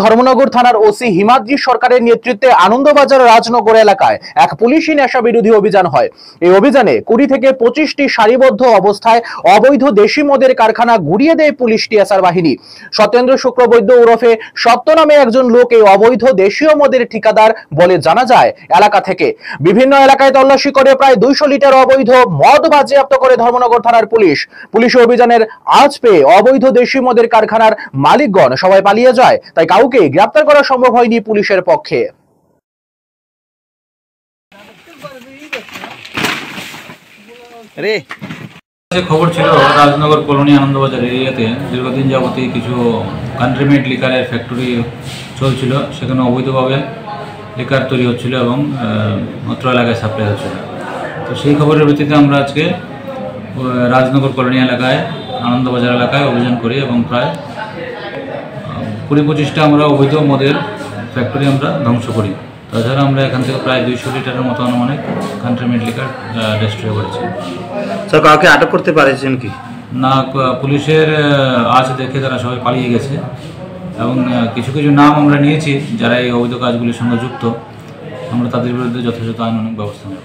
ধর্মনগর থানার ওসি হিমাদ্রি সরকারের নেতৃত্বে আনন্দবাজার রাজনগর এলাকায় এক পুলিশি নেশা বিরোধী অভিযান হয়। এই অভিযানে 20 থেকে 25টি সারিবদ্ধ অবস্থায় অবৈধ দেশি মদের কারখানা গুড়িয়ে দেয় পুলিশ টিএসআর বাহিনী। সত্যেন্দ্র শুক্রবৈদ্য ওরফে সত্য নামে একজন লোক এই অবৈধ দেশীয় মদের ঠিকাদার বলে জানা যায়। এলাকা থেকে বিভিন্ন এলাকায় তল্লাশি করে প্রায় 200 লিটার অবৈধ মদ বাজেয়াপ্ত করে ধর্মনগর থানার পুলিশ অভিযানের আজ পেয়ে অবৈধ দেশি মদের কারখানার মালিকগণ সবাই পালিয়ে যায়, তাই কাউকে গ্রেফতার করা সম্ভব হয়নি পুলিশের পক্ষে। খবর ছিল রাজনগর কলোনি আনন্দবাজার এরিয়াতে দীর্ঘদিন যাবতীয় কিছু কান্ট্রিমেড লিকারের ফ্যাক্টরি চলছিল, সেখানে অবৈধভাবে লিকার তৈরি হচ্ছিল এবং অত্র এলাকায় সাপ্লাই হচ্ছিল। তো সেই খবরের ভিত্তিতে আমরা আজকে রাজনগর কলোনি এলাকায় আনন্দবাজার এলাকায় অভিযান করি এবং প্রায় 20-25টা আমরা অবৈধ মদের ফ্যাক্টরি আমরা ধ্বংস করি। তাছাড়া আমরা এখান থেকে প্রায় 200 লিটারের মতো অনেক কান্ট্রিমেড লিকার ডিস্ট্রয় করেছি। স্যার, কাউকে আটক করতে পারছেন কি না? পুলিশের আজ দেখে তারা সবাই পালিয়ে গেছে এবং কিছু নাম আমরা নিয়েছি যারা এই অবৈধ কাজগুলির সঙ্গে যুক্ত। আমরা তাদের বিরুদ্ধে যথাযথ আইনানুগ ব্যবস্থা নেব।